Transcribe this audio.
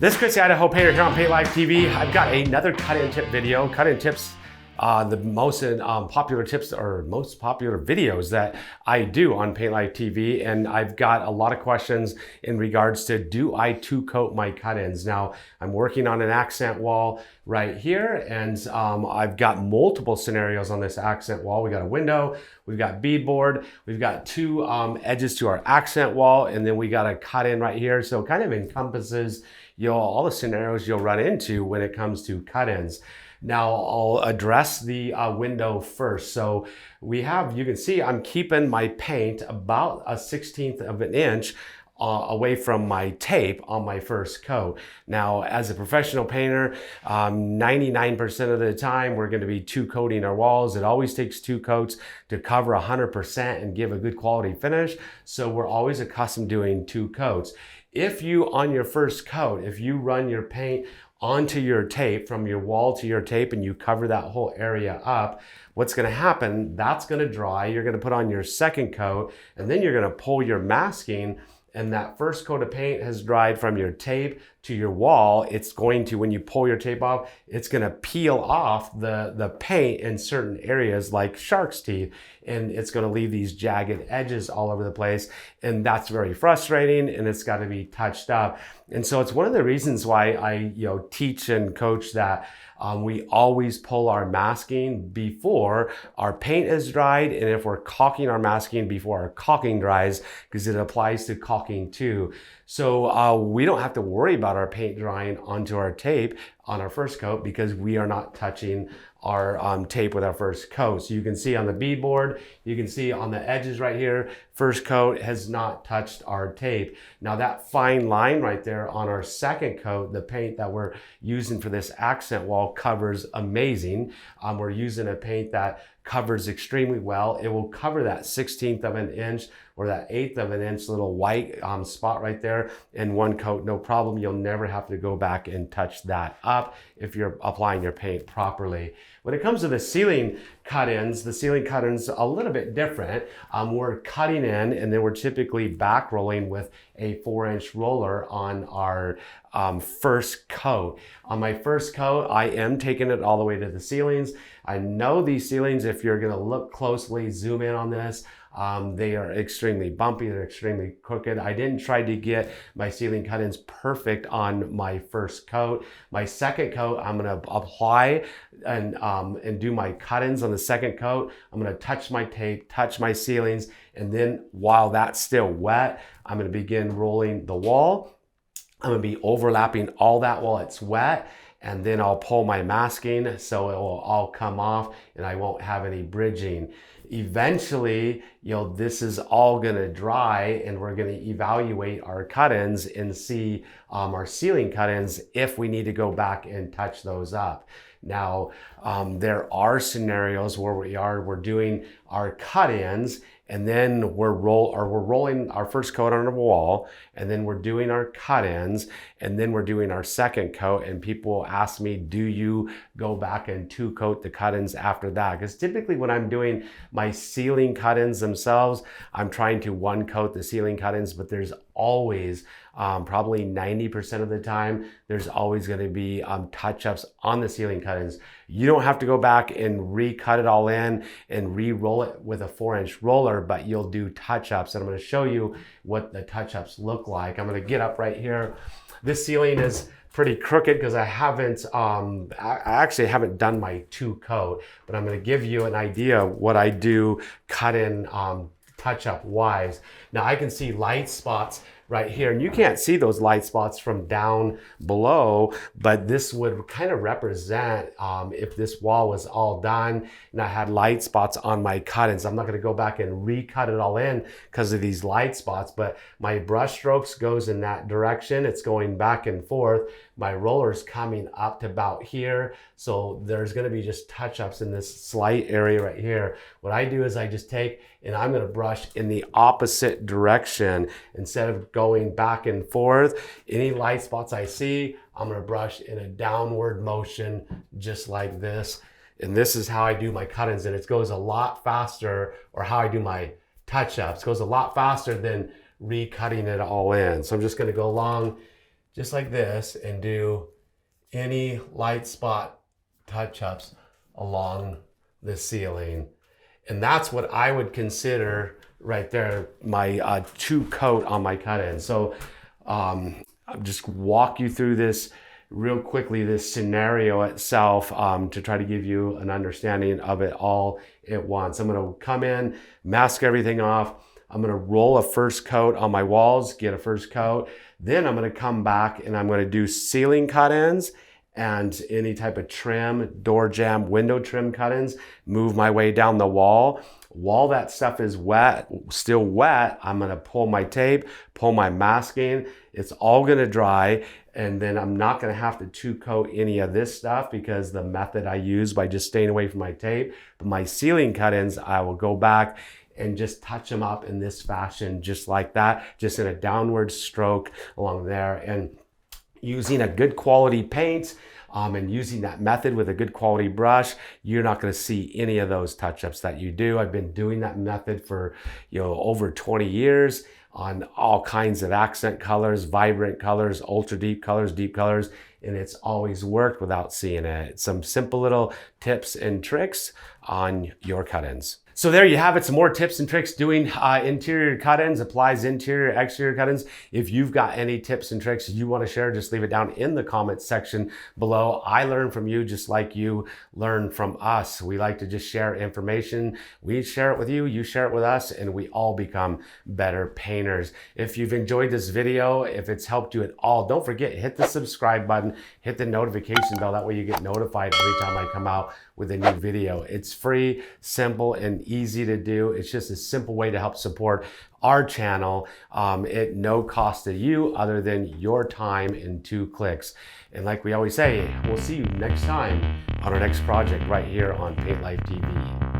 This is Chris, the Idaho Painter here on Paint Live TV. I've got another cut-in tip video. Cut-in tips, the most popular tips or most popular videos that I do on Paint Live TV. And I've got a lot of questions in regards to, do I two-coat my cut-ins? Now, I'm working on an accent wall right here, and I've got multiple scenarios on this accent wall. We got a window, we've got beadboard, we've got two edges to our accent wall, and then we got a cut-in right here. So it kind of encompasses all the scenarios you'll run into when it comes to cut-ins. Now I'll address the window first. So we have, you can see I'm keeping my paint about a 1/16 of an inch away from my tape on my first coat. Now, as a professional painter, 99% of the time, we're gonna be two coating our walls. It always takes two coats to cover 100% and give a good quality finish. So we're always accustomed to doing two coats. If you, on your first coat, if you run your paint onto your tape, from your wall to your tape, and you cover that whole area up, what's gonna happen, that's gonna dry. You're gonna put on your second coat, and then you're gonna pull your masking, and that first coat of paint has dried from your tape to your wall. It's going to, when you pull your tape off, it's gonna peel off the paint in certain areas like shark's teeth, and it's gonna leave these jagged edges all over the place. And that's very frustrating, and it's gotta be touched up. And so it's one of the reasons why I teach and coach that we always pull our masking before our paint is dried, and if we're caulking our masking before our caulking dries, because it applies to caulking too. So we don't have to worry about our paint drying onto our tape on our first coat, because we are not touching our tape with our first coat. So you can see on the beadboard, you can see on the edges right here, first coat has not touched our tape. Now that fine line right there on our second coat, the paint that we're using for this accent wall covers amazing. We're using a paint that covers extremely well. It will cover that 1/16 of an inch or that 1/8 of an inch little white spot right there in one coat, no problem. You'll never have to go back and touch that up if you're applying your paint properly. When it comes to the ceiling cut-ins, the ceiling cut-ins a little bit different. We're cutting in, and then we're typically back rolling with a 4-inch roller on our first coat. On my first coat, I am taking it all the way to the ceilings. I know these ceilings, if you're gonna look closely, zoom in on this, they are extremely bumpy, they're extremely crooked. I didn't try to get my ceiling cut-ins perfect on my first coat. My second coat, I'm gonna apply and do my cut-ins on the second coat. I'm gonna touch my tape, touch my ceilings, and then while that's still wet, I'm gonna begin rolling the wall. I'm gonna be overlapping all that while it's wet, and then I'll pull my masking so it will all come off and I won't have any bridging. Eventually, this is all gonna dry, and we're gonna evaluate our cut-ins and see our ceiling cut-ins if we need to go back and touch those up. Now, there are scenarios where we're doing our cut-ins, and then we're rolling our first coat on the wall, and then we're doing our cut-ins, and then we're doing our second coat. And people ask me, do you go back and two coat the cut-ins after that? Because typically when I'm doing my ceiling cut-ins themselves, I'm trying to one coat the ceiling cut-ins, but there's always, probably 90% of the time, there's always gonna be touch-ups on the ceiling cut-ins. You don't have to go back and recut it all in and re-roll it with a 4-inch roller, but you'll do touch-ups. And I'm gonna show you what the touch-ups look like. I'm gonna get up right here. This ceiling is pretty crooked because I actually haven't done my two coat, but I'm gonna give you an idea of what I do cut-in touch-up wise. Now I can see light spots right here, and you can't see those light spots from down below, but this would kind of represent if this wall was all done and I had light spots on my cut-ins. I'm not going to go back and recut it all in because of these light spots, but my brush strokes goes in that direction. It's going back and forth. My roller's coming up to about here, so there's going to be just touch-ups in this slight area right here. What I do is I just take, and I'm going to brush in the opposite direction instead of going back and forth. Any light spots I see, I'm gonna brush in a downward motion just like this. And this is how I do my cut-ins, and it goes a lot faster, or how I do my touch-ups. It goes a lot faster than recutting it all in. So I'm just gonna go along just like this, and do any light spot touch-ups along the ceiling. And that's what I would consider right there, my 2 coat on my cut-in. So I'll just walk you through this real quickly, this scenario itself, to try to give you an understanding of it all at once. I'm gonna come in, mask everything off. I'm gonna roll a first coat on my walls, get a first coat. Then I'm gonna come back and I'm gonna do ceiling cut-ins and any type of trim, door jamb, window trim cut-ins, move my way down the wall. While that stuff is wet, still wet, I'm gonna pull my tape, pull my masking. It's all gonna dry, and then I'm not gonna have to 2 coat any of this stuff because the method I use by just staying away from my tape. But my ceiling cut-ins, I will go back and just touch them up in this fashion, just like that, just in a downward stroke along there. And using a good quality paint and using that method with a good quality brush, you're not going to see any of those touch-ups that you do. I've been doing that method for over 20 years on all kinds of accent colors, vibrant colors, ultra deep colors, and it's always worked without seeing it. Some simple little tips and tricks on your cut-ins. So there you have it, some more tips and tricks doing interior cut-ins, applies interior, exterior cut-ins. If you've got any tips and tricks you want to share, just leave it down in the comments section below. I learn from you just like you learn from us. We like to just share information. We share it with you, you share it with us, and we all become better painters. If you've enjoyed this video, if it's helped you at all, don't forget, hit the subscribe button, hit the notification bell. That way you get notified every time I come out with a new video. It's free, simple, and easy to do. It's just a simple way to help support our channel at no cost to you other than your time in 2 clicks. And like we always say, we'll see you next time on our next project right here on Paint Life TV.